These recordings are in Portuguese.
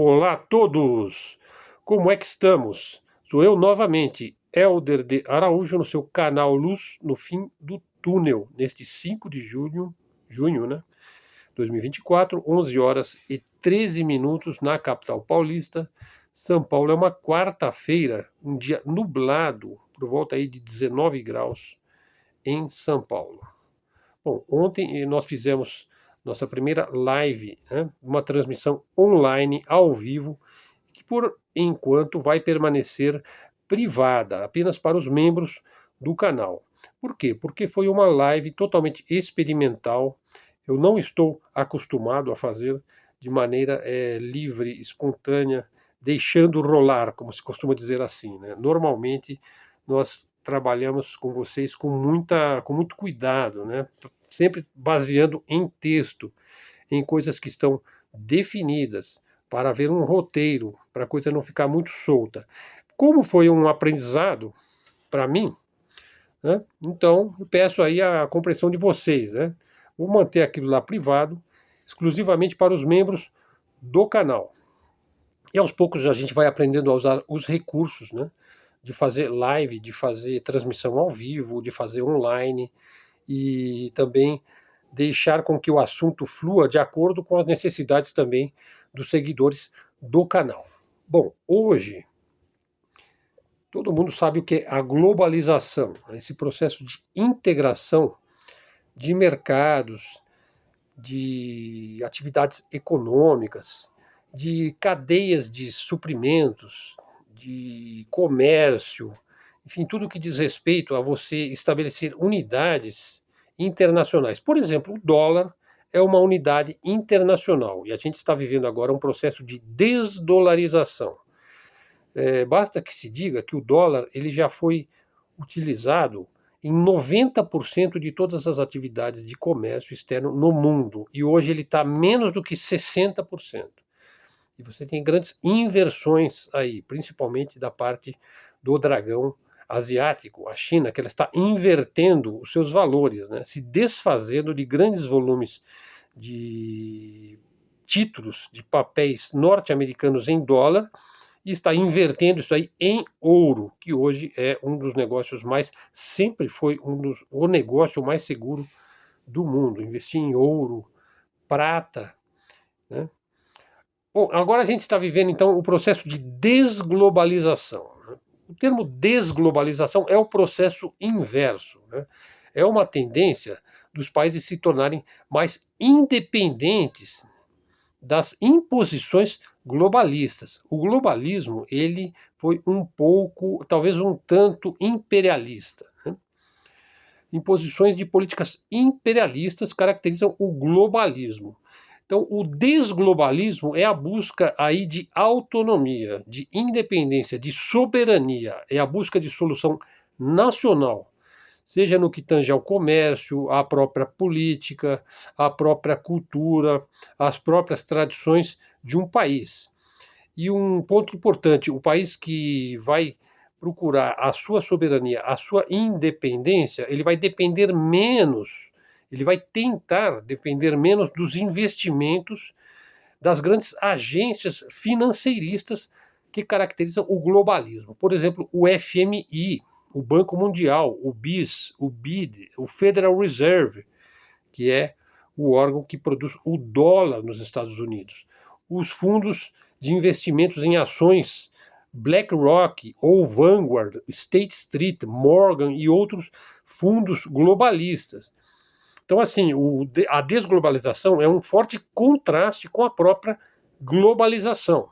Olá a todos! Como é que estamos? Sou eu novamente, Hélder de Araújo, no seu canal Luz no Fim do Túnel, neste 5 de junho, né? 2024, 11 horas e 13 minutos na capital paulista. São Paulo é uma quarta-feira, um dia nublado, por volta aí de 19 graus em São Paulo. Bom, ontem nós fizemos nossa primeira live, né? Uma transmissão online, ao vivo, que por enquanto vai permanecer privada, apenas para os membros do canal. Por quê? Porque foi uma live totalmente experimental. Eu não estou acostumado a fazer de maneira livre, espontânea, deixando rolar, como se costuma dizer assim, né? Normalmente nós trabalhamos com vocês com muito cuidado, né? Sempre baseando em texto, em coisas que estão definidas, para haver um roteiro, para a coisa não ficar muito solta. Como foi um aprendizado para mim, né? Então eu peço aí a compreensão de vocês, né? Vou manter aquilo lá privado, exclusivamente para os membros do canal. E aos poucos a gente vai aprendendo a usar os recursos, né? De fazer live, de fazer transmissão ao vivo, de fazer online e também deixar com que o assunto flua de acordo com as necessidades também dos seguidores do canal. Bom, hoje todo mundo sabe o que é a globalização, esse processo de integração de mercados, de atividades econômicas, de cadeias de suprimentos, de comércio, enfim, tudo que diz respeito a você estabelecer unidades internacionais. Por exemplo, o dólar é uma unidade internacional e a gente está vivendo agora um processo de desdolarização. Basta que se diga que o dólar ele já foi utilizado em 90% de todas as atividades de comércio externo no mundo e hoje ele está menos do que 60%. E você tem grandes inversões aí, principalmente da parte do dragão asiático, a China, que ela está invertendo os seus valores, né? Se desfazendo de grandes volumes de títulos, de papéis norte-americanos em dólar, e está invertendo isso aí em ouro, que hoje é um dos negócios sempre foi o negócio mais seguro do mundo. Investir em ouro, prata, né? Bom, agora a gente está vivendo então o processo de desglobalização, né? O termo desglobalização é o processo inverso, né? É uma tendência dos países se tornarem mais independentes das imposições globalistas. O globalismo ele foi um pouco, talvez um tanto imperialista, né? Imposições de políticas imperialistas caracterizam o globalismo. Então, o desglobalismo é a busca aí de autonomia, de independência, de soberania, é a busca de solução nacional, seja no que tange ao comércio, à própria política, à própria cultura, às próprias tradições de um país. E um ponto importante, o país que vai procurar a sua soberania, a sua independência, ele vai depender menos, ele vai tentar depender menos dos investimentos das grandes agências financeiristas que caracterizam o globalismo. Por exemplo, o FMI, o Banco Mundial, o BIS, o BID, o Federal Reserve, que é o órgão que produz o dólar nos Estados Unidos. Os fundos de investimentos em ações BlackRock ou Vanguard, State Street, Morgan e outros fundos globalistas. Então, assim, a desglobalização é um forte contraste com a própria globalização.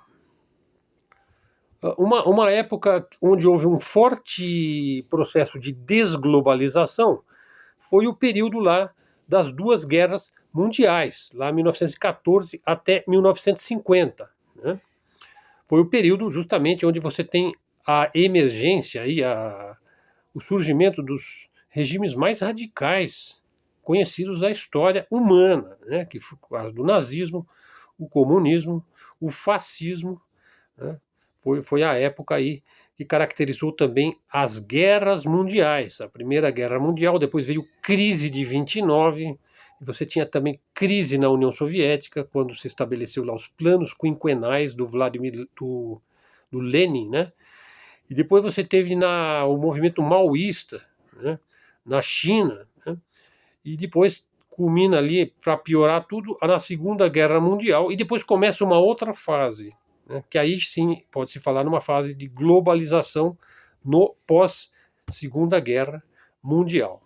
Uma época onde houve um forte processo de desglobalização foi o período lá das duas guerras mundiais, lá 1914 até 1950, né? Foi o período justamente onde você tem a emergência e o surgimento dos regimes mais radicais conhecidos da história humana, né? Que foi do nazismo, o comunismo, o fascismo, né? Foi a época aí que caracterizou também as guerras mundiais. A Primeira Guerra Mundial, depois veio crise de 29, Você tinha também crise na União Soviética, quando se estabeleceu lá os planos quinquenais do do Lenin, né? E depois você teve o movimento maoísta, né? Na China, né? E depois culmina ali, para piorar tudo, na Segunda Guerra Mundial, e depois começa uma outra fase, né? Que aí sim pode-se falar numa fase de globalização no pós-Segunda Guerra Mundial.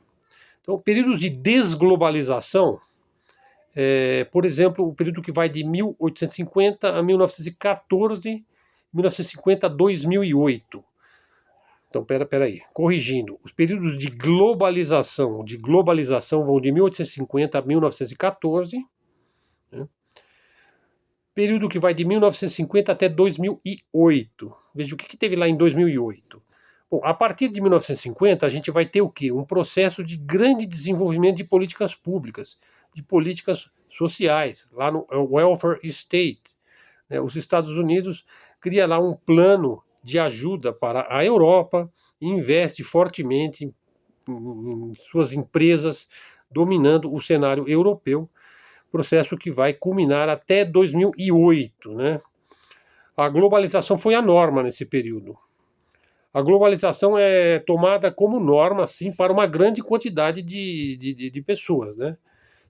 Então, períodos de desglobalização, por exemplo, o período que vai de 1850 a 1914, 1950 a 2008. Então, peraí, corrigindo, os períodos de globalização vão de 1850 a 1914, né? Período que vai de 1950 até 2008. Veja o que teve lá em 2008. Bom, a partir de 1950 a gente vai ter o quê? Um processo de grande desenvolvimento de políticas públicas, de políticas sociais, lá no Welfare State, né? Os Estados Unidos cria lá um plano de ajuda para a Europa e investe fortemente em suas empresas, dominando o cenário europeu, processo que vai culminar até 2008, né? A globalização foi a norma nesse período. A globalização é tomada como norma, sim, para uma grande quantidade de pessoas, né?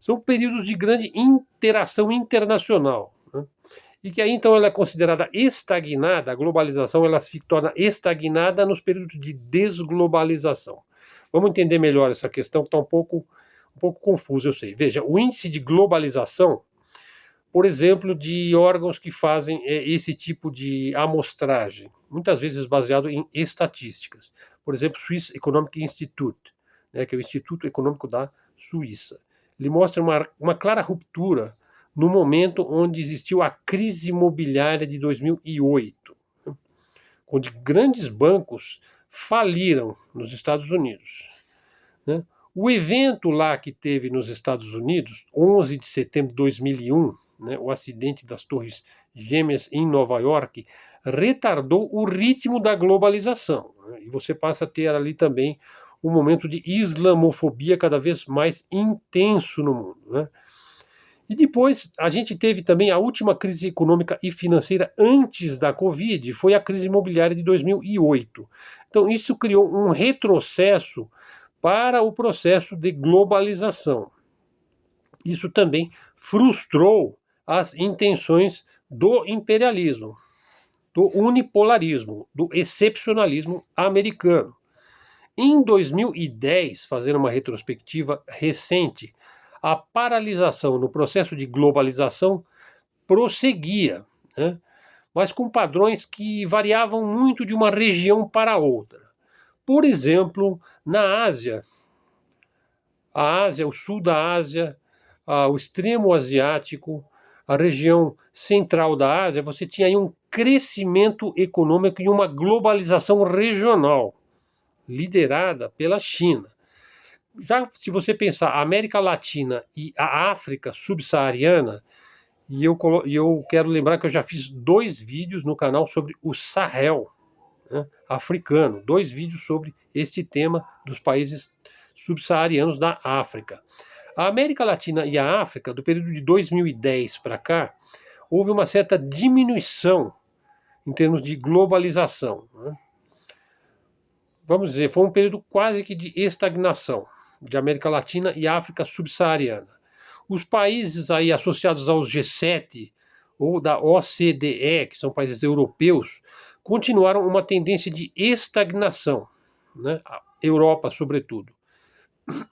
São períodos de grande interação internacional, né? E que aí então ela é considerada estagnada, a globalização ela se torna estagnada nos períodos de desglobalização. Vamos entender melhor essa questão que está um pouco confusa, eu sei. Veja, o índice de globalização, por exemplo, de órgãos que fazem esse tipo de amostragem, muitas vezes baseado em estatísticas. Por exemplo, Swiss Economic Institute, né, que é o Instituto Econômico da Suíça. Ele mostra uma clara ruptura no momento onde existiu a crise imobiliária de 2008, onde grandes bancos faliram nos Estados Unidos, né? O evento lá que teve nos Estados Unidos, 11 de setembro de 2001, né, o acidente das Torres Gêmeas em Nova York, retardou o ritmo da globalização, né? E você passa a ter ali também um momento de islamofobia cada vez mais intenso no mundo, né? E depois a gente teve também a última crise econômica e financeira antes da Covid, foi a crise imobiliária de 2008. Então isso criou um retrocesso para o processo de globalização. Isso também frustrou as intenções do imperialismo, do unipolarismo, do excepcionalismo americano. Em 2010, fazendo uma retrospectiva recente, a paralisação no processo de globalização prosseguia, né? Mas com padrões que variavam muito de uma região para outra. Por exemplo, na Ásia, a Ásia, o sul da Ásia, o extremo asiático, a região central da Ásia, você tinha aí um crescimento econômico e uma globalização regional, liderada pela China. Já se você pensar a América Latina e a África subsaariana, e eu quero lembrar que eu já fiz 2 vídeos no canal sobre o Sahel, né, africano, 2 vídeos sobre este tema dos países subsaarianos da África. A América Latina e a África, do período de 2010 para cá, houve uma certa diminuição em termos de globalização, né? Vamos dizer, foi um período quase que de estagnação de América Latina e África subsaariana. Os países aí associados aos G7 ou da OCDE, que são países europeus, continuaram uma tendência de estagnação, né? A Europa, sobretudo.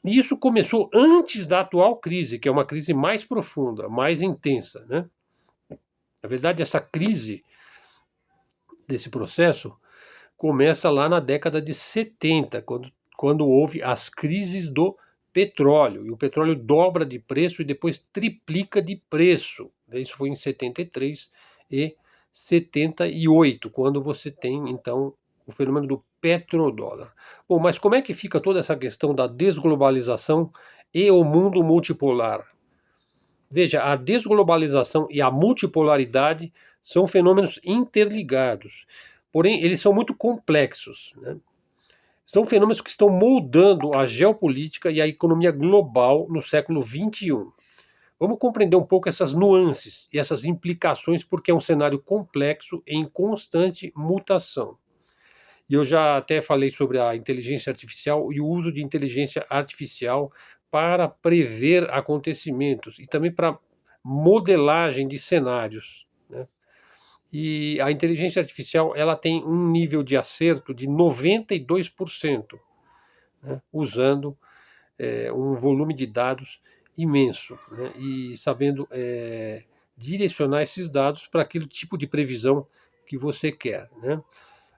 E isso começou antes da atual crise, que é uma crise mais profunda, mais intensa, né? Na verdade, essa crise desse processo começa lá na década de 70, quando houve as crises do petróleo. E o petróleo dobra de preço e depois triplica de preço. Isso foi em 73 e 78, quando você tem, então, o fenômeno do petrodólar. Bom, mas como é que fica toda essa questão da desglobalização e o mundo multipolar? Veja, a desglobalização e a multipolaridade são fenômenos interligados, porém eles são muito complexos, né? São fenômenos que estão moldando a geopolítica e a economia global no século XXI. Vamos compreender um pouco essas nuances e essas implicações, porque é um cenário complexo em constante mutação. E eu já até falei sobre a inteligência artificial e o uso de inteligência artificial para prever acontecimentos e também para modelagem de cenários, né? E a inteligência artificial ela tem um nível de acerto de 92%, né? Usando um volume de dados imenso, né? E sabendo direcionar esses dados para aquele tipo de previsão que você quer, né?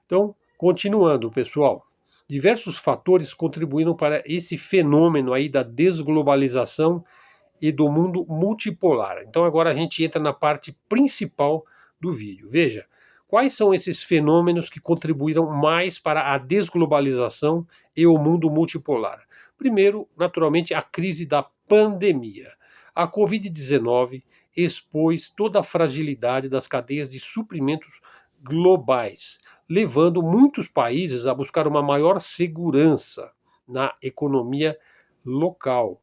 Então, continuando, pessoal, diversos fatores contribuíram para esse fenômeno aí da desglobalização e do mundo multipolar. Então, agora a gente entra na parte principal do vídeo. Veja, quais são esses fenômenos que contribuíram mais para a desglobalização e o mundo multipolar? Primeiro, naturalmente, a crise da pandemia. A Covid-19 expôs toda a fragilidade das cadeias de suprimentos globais, levando muitos países a buscar uma maior segurança na economia local,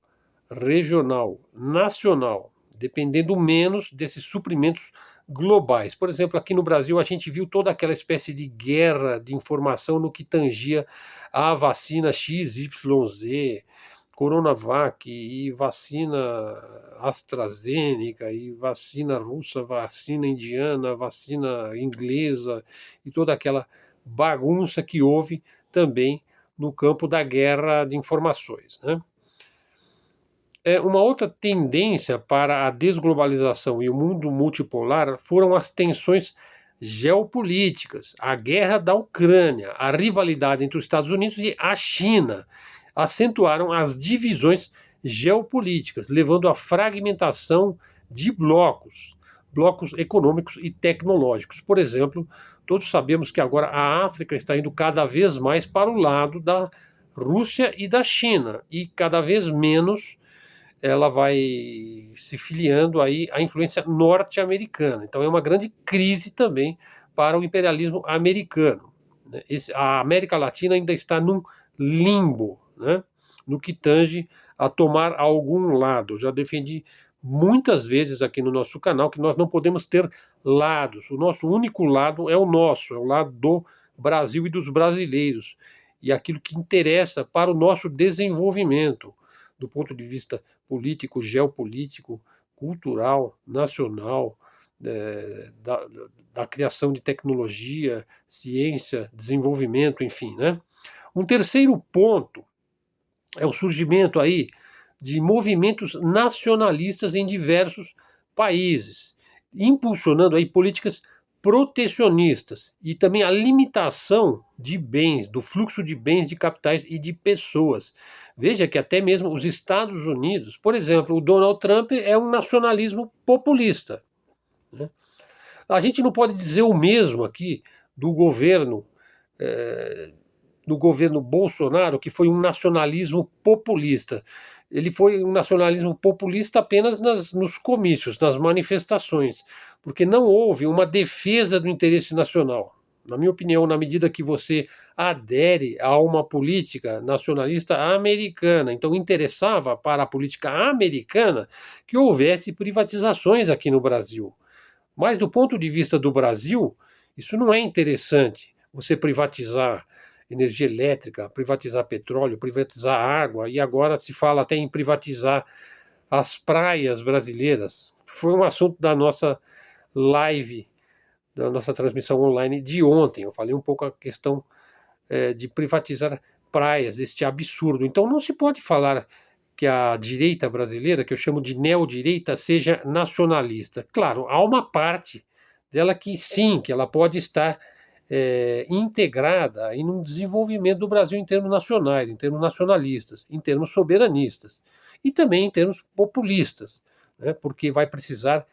regional, nacional, dependendo menos desses suprimentos globais. Por exemplo, aqui no Brasil a gente viu toda aquela espécie de guerra de informação no que tangia a vacina XYZ, Coronavac e vacina AstraZeneca e vacina russa, vacina indiana, vacina inglesa e toda aquela bagunça que houve também no campo da guerra de informações, né? Uma outra tendência para a desglobalização e o mundo multipolar foram as tensões geopolíticas, a guerra da Ucrânia, a rivalidade entre os Estados Unidos e a China acentuaram as divisões geopolíticas, levando à fragmentação de blocos econômicos e tecnológicos. Por exemplo, todos sabemos que agora a África está indo cada vez mais para o lado da Rússia e da China, e cada vez menos ela vai se filiando aí à influência norte-americana. Então é uma grande crise também para o imperialismo americano, né? A América Latina ainda está num limbo, né? No que tange a tomar algum lado. Eu já defendi muitas vezes aqui no nosso canal que nós não podemos ter lados. O nosso único lado é o nosso, é o lado do Brasil e dos brasileiros. E aquilo que interessa para o nosso desenvolvimento, do ponto de vista político, geopolítico, cultural, nacional, da criação de tecnologia, ciência, desenvolvimento, enfim, né? Um terceiro ponto é o surgimento aí de movimentos nacionalistas em diversos países, impulsionando aí políticas protecionistas e também a limitação de bens, do fluxo de bens, de capitais e de pessoas. Veja que até mesmo os Estados Unidos, por exemplo, o Donald Trump é um nacionalismo populista, né? A gente não pode dizer o mesmo aqui do governo Bolsonaro, que foi um nacionalismo populista. Ele foi um nacionalismo populista apenas nos comícios, nas manifestações, porque não houve uma defesa do interesse nacional. Na minha opinião, na medida que você adere a uma política nacionalista americana, então interessava para a política americana que houvesse privatizações aqui no Brasil. Mas do ponto de vista do Brasil, isso não é interessante. Você privatizar energia elétrica, privatizar petróleo, privatizar água, e agora se fala até em privatizar as praias brasileiras. Foi um assunto da nossa live, da nossa transmissão online de ontem. Eu falei um pouco a questão de privatizar praias, este absurdo. Então não se pode falar que a direita brasileira, que eu chamo de neodireita, seja nacionalista. Claro, há uma parte dela que sim, que ela pode estar integrada em um desenvolvimento do Brasil em termos nacionais, em termos nacionalistas, em termos soberanistas e também em termos populistas, né? Porque vai precisar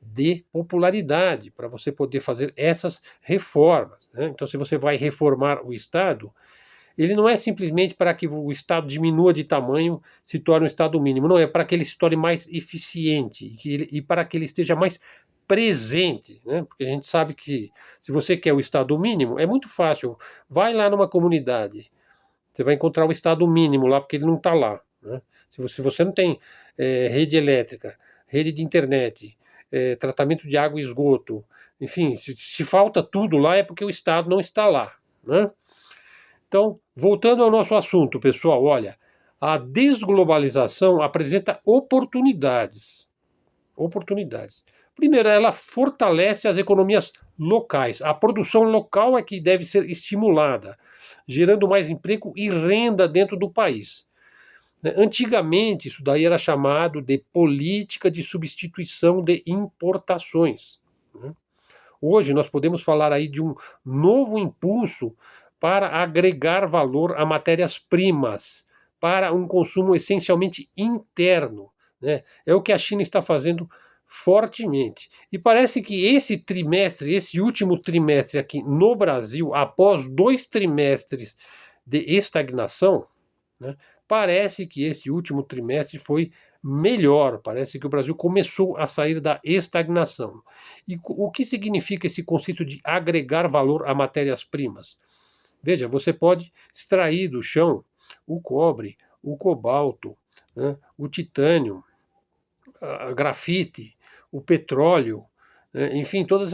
de popularidade para você poder fazer essas reformas, né? Então, se você vai reformar o Estado, ele não é simplesmente para que o Estado diminua de tamanho, se torne um Estado mínimo, não, é para que ele se torne mais eficiente e para que ele esteja mais presente, né? Porque a gente sabe que se você quer o Estado mínimo, é muito fácil. Vai lá numa comunidade Você vai encontrar o estado mínimo lá, porque ele não está lá, né? Se você não tem rede elétrica, rede de internet, tratamento de água e esgoto, enfim, se falta tudo lá é porque o Estado não está lá, né? Então, voltando ao nosso assunto, pessoal, olha, a desglobalização apresenta oportunidades. Oportunidades. Primeiro, ela fortalece as economias locais. A produção local é que deve ser estimulada, gerando mais emprego e renda dentro do país. Antigamente, isso daí era chamado de política de substituição de importações. Hoje, nós podemos falar aí de um novo impulso para agregar valor a matérias-primas, para um consumo essencialmente interno, né? É o que a China está fazendo fortemente. E parece que esse trimestre, esse último trimestre aqui no Brasil, após 2 trimestres de estagnação, né, parece que esse último trimestre foi melhor. Parece que o Brasil começou a sair da estagnação. E o que significa esse conceito de agregar valor a matérias-primas? Veja, você pode extrair do chão o cobre, o cobalto, né, o titânio, a grafite, o petróleo, né, enfim, todos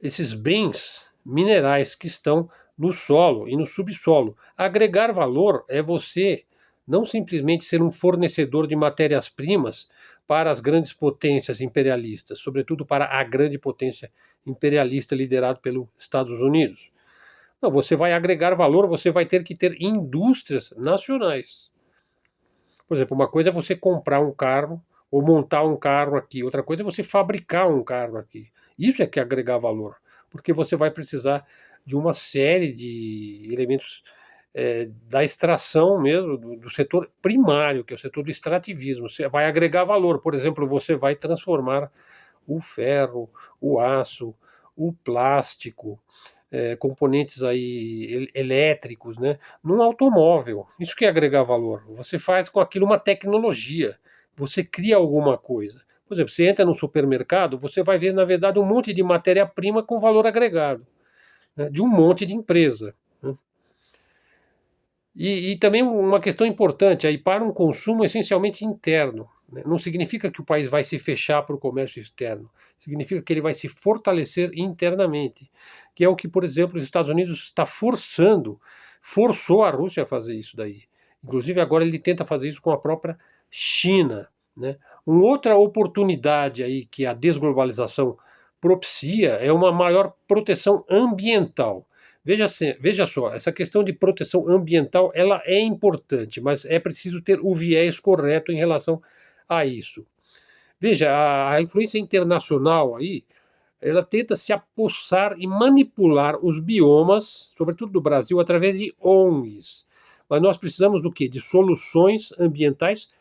esses bens minerais que estão no solo e no subsolo. Agregar valor é você não simplesmente ser um fornecedor de matérias-primas para as grandes potências imperialistas, sobretudo para a grande potência imperialista liderada pelos Estados Unidos. Não, você vai agregar valor, você vai ter que ter indústrias nacionais. Por exemplo, uma coisa é você comprar um carro ou montar um carro aqui, outra coisa é você fabricar um carro aqui. Isso é que é agregar valor, porque você vai precisar de uma série de elementos da extração mesmo, do setor primário, que é o setor do extrativismo. Você vai agregar valor, por exemplo, você vai transformar o ferro, o aço, o plástico, componentes aí elétricos, né, num automóvel. Isso que é agregar valor. Você faz com aquilo uma tecnologia. Você cria alguma coisa. Por exemplo, você entra no supermercado, você vai ver, na verdade, um monte de matéria-prima com valor agregado, né, de um monte de empresa. Né? E também uma questão importante aí para um consumo essencialmente interno. Né? Não significa que o país vai se fechar para o comércio externo. Significa que ele vai se fortalecer internamente. Que é o que, por exemplo, os Estados Unidos está forçou a Rússia a fazer isso daí. Inclusive agora ele tenta fazer isso com a própria China. Né? Uma outra oportunidade aí que a desglobalização propicia é uma maior proteção ambiental. Veja só, essa questão de proteção ambiental ela é importante, mas é preciso ter o viés correto em relação a isso. Veja, a influência internacional aí, ela tenta se apossar e manipular os biomas, sobretudo do Brasil, através de ONGs. Mas nós precisamos do quê? De soluções ambientais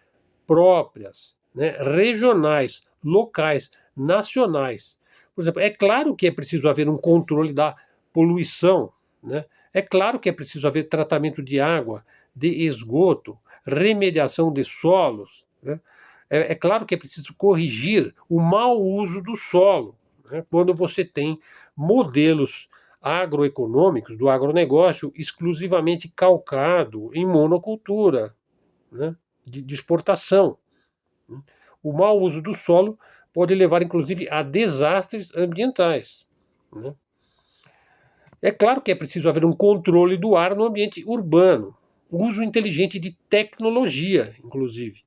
próprias, né? Regionais, locais, nacionais. Por exemplo, é claro que é preciso haver um controle da poluição, né? É claro que é preciso haver tratamento de água, de esgoto, remediação de solos, né? É claro que é preciso corrigir o mau uso do solo, né? Quando você tem modelos agroeconômicos do agronegócio exclusivamente calcado em monocultura, né? De exportação. O mau uso do solo pode levar, inclusive, a desastres ambientais. Né? É claro que é preciso haver um controle do ar no ambiente urbano, uso inteligente de tecnologia, inclusive,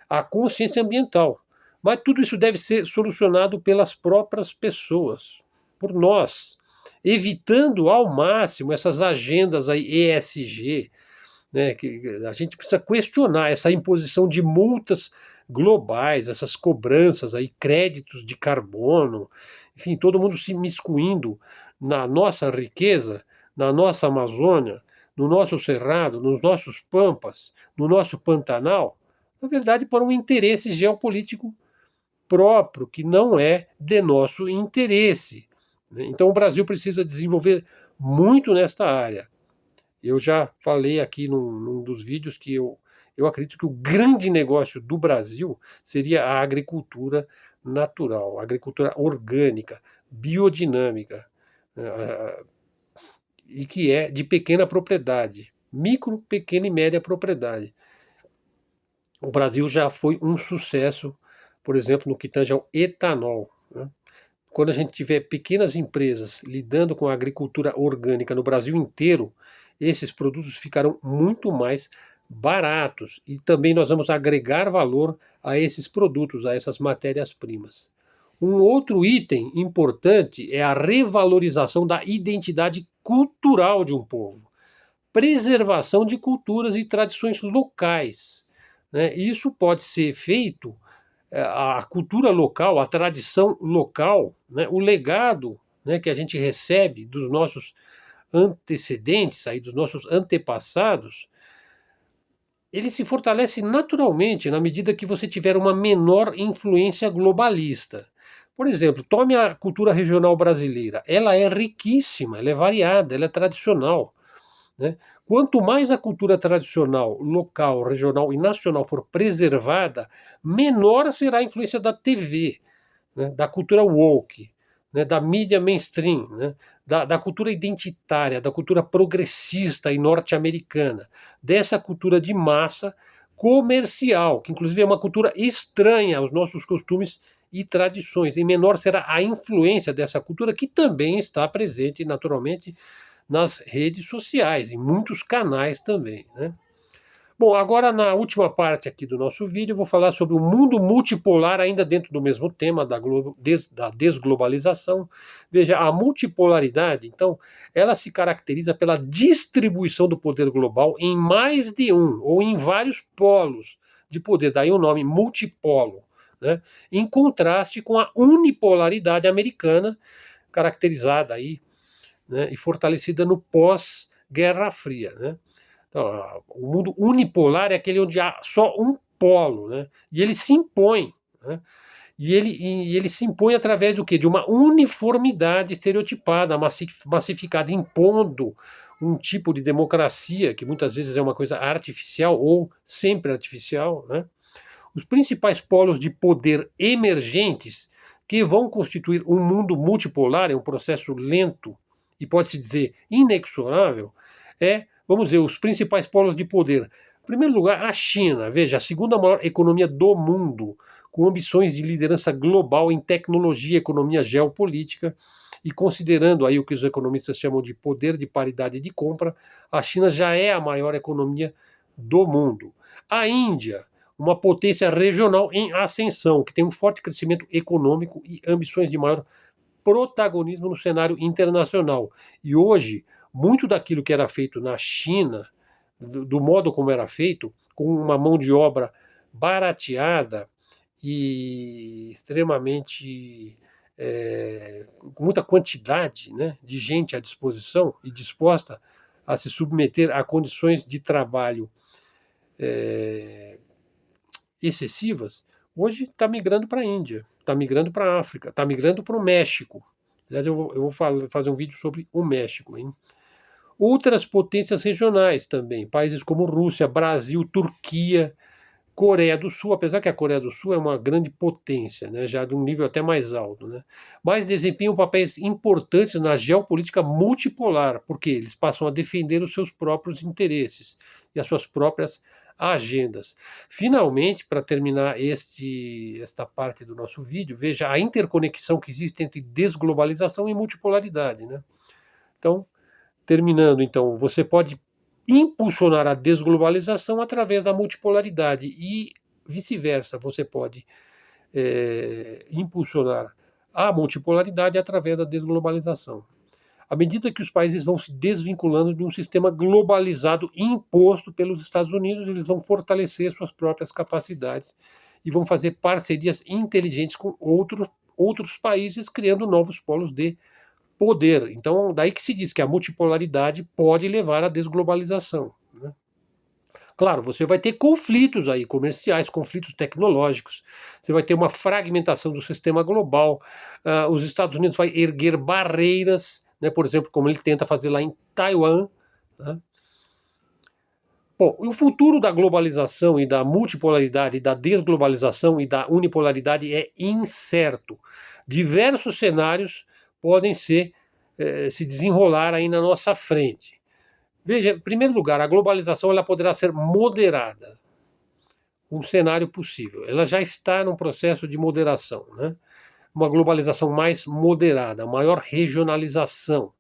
a consciência ambiental. Mas tudo isso deve ser solucionado pelas próprias pessoas, por nós, evitando ao máximo essas agendas aí ESG, né, que a gente precisa questionar essa imposição de multas globais, essas cobranças aí, créditos de carbono, enfim, todo mundo se miscuindo na nossa riqueza, na nossa Amazônia, no nosso Cerrado, nos nossos Pampas, no nosso Pantanal, na verdade, por um interesse geopolítico próprio, que não é de nosso interesse. Né? Então, o Brasil precisa desenvolver muito nesta área. Eu já falei aqui num dos vídeos que eu acredito que o grande negócio do Brasil seria a agricultura natural, a agricultura orgânica, biodinâmica, e que é de pequena propriedade. micro, pequena e média propriedade. O Brasil já foi um sucesso, por exemplo, no que tange ao etanol, né? Quando a gente tiver pequenas empresas lidando com a agricultura orgânica no Brasil inteiro, esses produtos ficarão muito mais baratos e também nós vamos agregar valor a esses produtos, a essas matérias-primas. Um outro item importante é a revalorização da identidade cultural de um povo, preservação de culturas e tradições locais, né? Isso pode ser feito, a cultura local, a tradição local, né? O legado, né, que a gente recebe dos nossos antecedentes, aí, dos nossos antepassados, ele se fortalece naturalmente na medida que você tiver uma menor influência globalista. Por exemplo, tome a cultura regional brasileira. Ela é riquíssima, ela é variada, ela é tradicional, né? Quanto mais a cultura tradicional, local, regional e nacional for preservada, menor será a influência da TV, né, da cultura woke, né, da mídia mainstream, né, da cultura identitária, da cultura progressista e norte-americana, dessa cultura de massa comercial, que inclusive é uma cultura estranha aos nossos costumes e tradições. E menor será a influência dessa cultura, que também está presente, naturalmente, nas redes sociais, em muitos canais também, né? Bom, agora na última parte aqui do nosso vídeo, eu vou falar sobre o mundo multipolar, ainda dentro do mesmo tema da desglobalização. Veja, a multipolaridade, então, ela se caracteriza pela distribuição do poder global em mais de um ou em vários polos de poder, daí o nome multipolo, né? Em contraste com a unipolaridade americana, caracterizada aí, né, e fortalecida no pós-Guerra Fria, né? Então, o mundo unipolar é aquele onde há só um polo, né? E ele se impõe, né? E ele se impõe através do quê? De uma uniformidade estereotipada, massificada, impondo um tipo de democracia que muitas vezes é uma coisa artificial ou sempre artificial, né? Os principais polos de poder emergentes que vão constituir um mundo multipolar, é um processo lento e pode-se dizer inexorável, vamos dizer, os principais polos de poder. Em primeiro lugar, a China, veja, a segunda maior economia do mundo, com ambições de liderança global em tecnologia, economia geopolítica, e considerando aí o que os economistas chamam de poder de paridade de compra, a China já é a maior economia do mundo. A Índia, uma potência regional em ascensão, que tem um forte crescimento econômico e ambições de maior protagonismo no cenário internacional. E hoje, muito daquilo que era feito na China, do modo como era feito, com uma mão de obra barateada e extremamente com muita quantidade, né, de gente à disposição e disposta a se submeter a condições de trabalho excessivas, hoje está migrando para a Índia, está migrando para a África, está migrando para o México. Aliás, eu vou fazer um vídeo sobre o México, hein? Outras potências regionais também, países como Rússia, Brasil, Turquia, Coreia do Sul, apesar que a Coreia do Sul é uma grande potência, né, já de um nível até mais alto, né, mas desempenham papéis importantes na geopolítica multipolar, porque eles passam a defender os seus próprios interesses e as suas próprias agendas. Finalmente, para terminar esta parte do nosso vídeo, veja a interconexão que existe entre desglobalização e multipolaridade, né? Então, terminando, então, você pode impulsionar a desglobalização através da multipolaridade e vice-versa, você pode impulsionar a multipolaridade através da desglobalização. À medida que os países vão se desvinculando de um sistema globalizado imposto pelos Estados Unidos, eles vão fortalecer suas próprias capacidades e vão fazer parcerias inteligentes com outros países, criando novos polos de poder. Então, daí que se diz que a multipolaridade pode levar à desglobalização, né? Claro, você vai ter conflitos aí comerciais, conflitos tecnológicos, você vai ter uma fragmentação do sistema global, os Estados Unidos vai erguer barreiras, né, por exemplo, como ele tenta fazer lá em Taiwan, né? Bom, o futuro da globalização e da multipolaridade, da desglobalização e da unipolaridade é incerto. Diversos cenários podem se desenrolar aí na nossa frente. Veja, em primeiro lugar, a globalização ela poderá ser moderada, um cenário possível. Ela já está num processo de moderação, né? Uma globalização mais moderada, maior regionalização,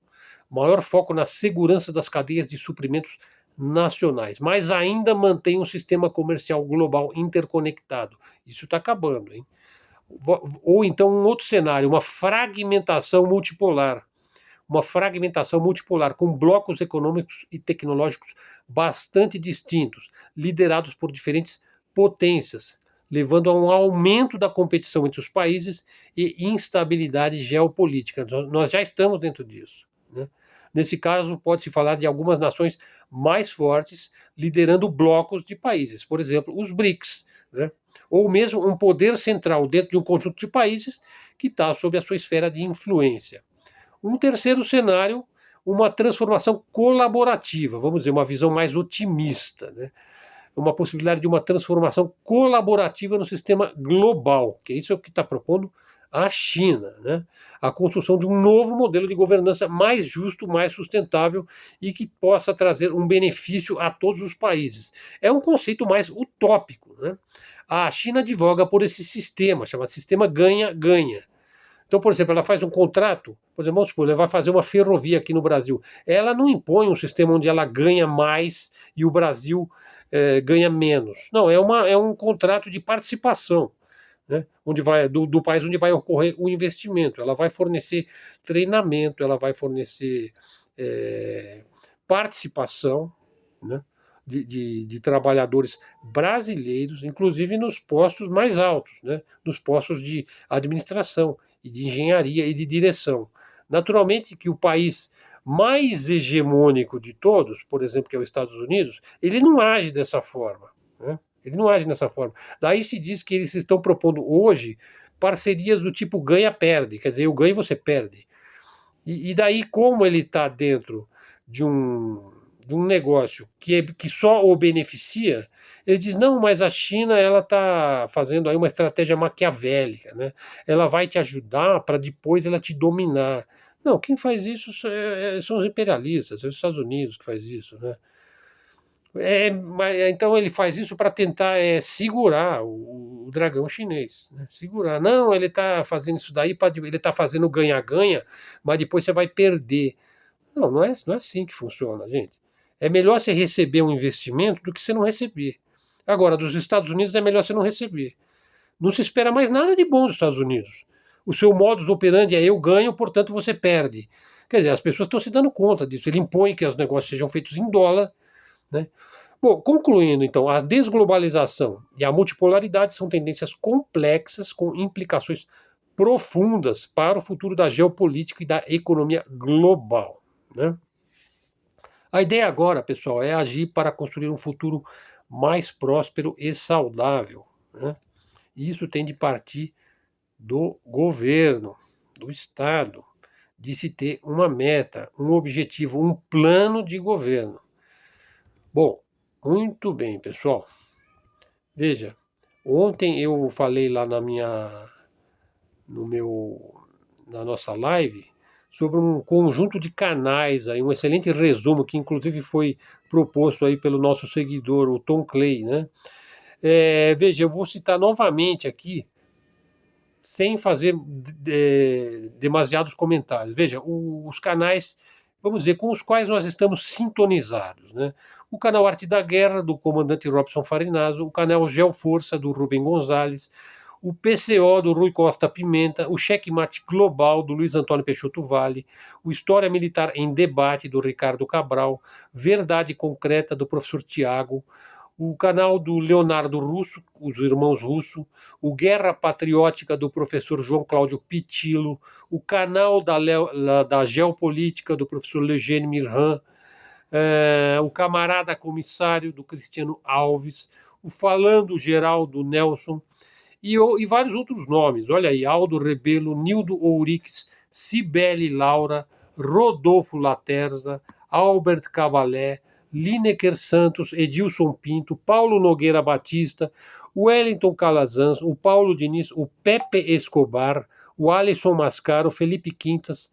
maior foco na segurança das cadeias de suprimentos nacionais, mas ainda mantém um sistema comercial global interconectado. Isso está acabando, hein? Ou então um outro cenário, uma fragmentação multipolar com blocos econômicos e tecnológicos bastante distintos, liderados por diferentes potências, levando a um aumento da competição entre os países e instabilidade geopolítica. Nós já estamos dentro disso, né? Nesse caso, pode-se falar de algumas nações mais fortes liderando blocos de países, por exemplo, os BRICS, né? Ou mesmo um poder central dentro de um conjunto de países que está sob a sua esfera de influência. Um terceiro cenário, uma transformação colaborativa, vamos dizer, uma visão mais otimista, né? Uma possibilidade de uma transformação colaborativa no sistema global, que é isso que está propondo a China, né? A construção de um novo modelo de governança mais justo, mais sustentável e que possa trazer um benefício a todos os países. É um conceito mais utópico, né? A China advoga por esse sistema, chamado sistema ganha-ganha. Então, por exemplo, ela faz um contrato, por exemplo, vamos supor, ela vai fazer uma ferrovia aqui no Brasil. Ela não impõe um sistema onde ela ganha mais e o Brasil ganha menos. Não, é um contrato de participação, né? Onde vai, do país onde vai ocorrer o investimento. Ela vai fornecer treinamento, ela vai fornecer participação, né? De trabalhadores brasileiros, inclusive nos postos mais altos, né? Nos postos de administração e de engenharia e de direção. Naturalmente que o país mais hegemônico de todos, por exemplo, que é os Estados Unidos, ele não age dessa forma, né? Ele não age dessa forma. Daí se diz que eles estão propondo hoje parcerias do tipo ganha-perde, quer dizer, eu ganho e você perde. E daí, como ele está dentro de um negócio que só o beneficia, ele diz, não, mas a China ela está fazendo aí uma estratégia maquiavélica, né? Ela vai te ajudar para depois ela te dominar. Não, quem faz isso são os imperialistas, são os Estados Unidos que faz isso, né? Então ele faz isso para tentar segurar o dragão chinês, né? Segurar. Não, ele está fazendo isso daí, ele está fazendo ganha-ganha, mas depois você vai perder. Não, não é assim que funciona, gente. É melhor você receber um investimento do que você não receber. Agora, dos Estados Unidos é melhor você não receber. Não se espera mais nada de bom dos Estados Unidos. O seu modus operandi é eu ganho, portanto você perde. Quer dizer, as pessoas estão se dando conta disso. Ele impõe que os negócios sejam feitos em dólar, né? Bom, concluindo então, a desglobalização e a multipolaridade são tendências complexas com implicações profundas para o futuro da geopolítica e da economia global, né? A ideia agora, pessoal, é agir para construir um futuro mais próspero e saudável, né? E isso tem de partir do governo, do Estado, de se ter uma meta, um objetivo, um plano de governo. Bom, muito bem, pessoal. Veja, ontem eu falei lá na nossa live sobre um conjunto de canais aí, um excelente resumo que inclusive foi proposto aí pelo nosso seguidor, o Tom Clay, né? Veja, eu vou citar novamente aqui, sem fazer demasiados comentários. Veja, os canais, vamos dizer, com os quais nós estamos sintonizados, né? O canal Arte da Guerra, do comandante Robson Farinazzo, o canal Geoforça, do Rubem Gonzalez, o PCO, do Rui Costa Pimenta, o Checkmate Global, do Luiz Antônio Peixoto Vale, o História Militar em Debate, do Ricardo Cabral, Verdade Concreta, do professor Tiago, o canal do Leonardo Russo, os irmãos Russo, o Guerra Patriótica do professor João Cláudio Pitilo, o canal da Geopolítica do professor Legene Mirhan, o Camarada Comissário do Cristiano Alves, o Falando Geral do Nelson e vários outros nomes. Olha aí, Aldo Rebelo, Nildo Ourix, Cibele Laura, Rodolfo Laterza, Albert Cabalé, Lineker Santos, Edilson Pinto, Paulo Nogueira Batista, Wellington Calazans, o Paulo Diniz, o Pepe Escobar, o Alisson Mascaro, Felipe Quintas,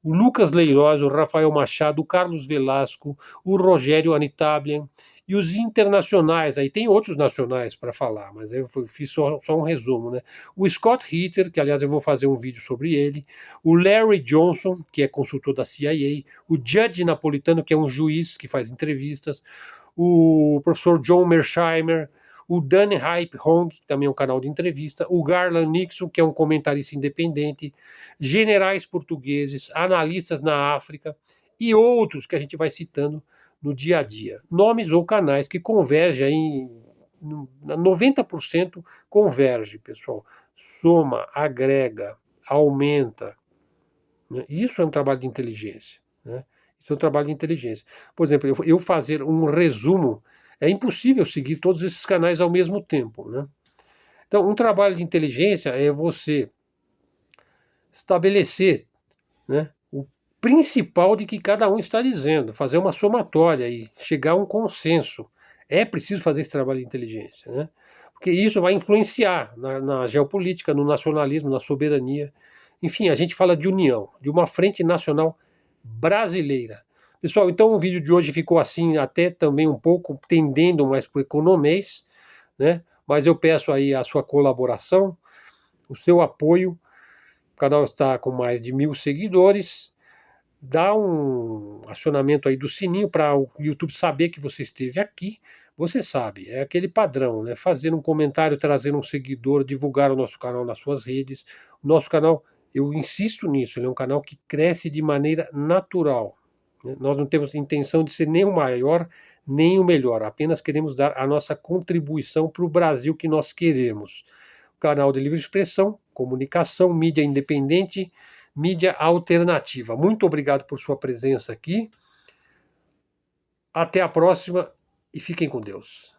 o Lucas Leiroz, o Rafael Machado, o Carlos Velasco, o Rogério Anitablian e os internacionais. Aí tem outros nacionais para falar, mas eu fiz só um resumo, né? O Scott Ritter, que aliás eu vou fazer um vídeo sobre ele, o Larry Johnson, que é consultor da CIA, o Judge Napolitano, que é um juiz que faz entrevistas, o professor John Mersheimer, o Dan Hype Hong, que também é um canal de entrevista, o Garland Nixon, que é um comentarista independente, generais portugueses, analistas na África e outros que a gente vai citando no dia a dia. Nomes ou canais que convergem em 90% converge, pessoal. Soma, agrega, aumenta. Né? Isso é um trabalho de inteligência. Né? Isso é um trabalho de inteligência. Por exemplo, eu fazer um resumo, é impossível seguir todos esses canais ao mesmo tempo. Né? Então, um trabalho de inteligência é você estabelecer, né, o principal de que cada um está dizendo, fazer uma somatória e chegar a um consenso. É preciso fazer esse trabalho de inteligência, né? Porque isso vai influenciar na geopolítica, no nacionalismo, na soberania. Enfim, a gente fala de união, de uma frente nacional brasileira. Pessoal, então o vídeo de hoje ficou assim, até também um pouco tendendo mais para o economês, né? Mas eu peço aí a sua colaboração, o seu apoio. O canal está com mais de 1.000 seguidores. Dá um acionamento aí do sininho para o YouTube saber que você esteve aqui. Você sabe, é aquele padrão, né? Fazer um comentário, trazer um seguidor, divulgar o nosso canal nas suas redes. O nosso canal, eu insisto nisso, ele é um canal que cresce de maneira natural. Né? Nós não temos intenção de ser nem o maior, nem o melhor. Apenas queremos dar a nossa contribuição para o Brasil que nós queremos. Canal de livre expressão, comunicação, mídia independente, mídia alternativa. Muito obrigado por sua presença aqui. Até a próxima e fiquem com Deus.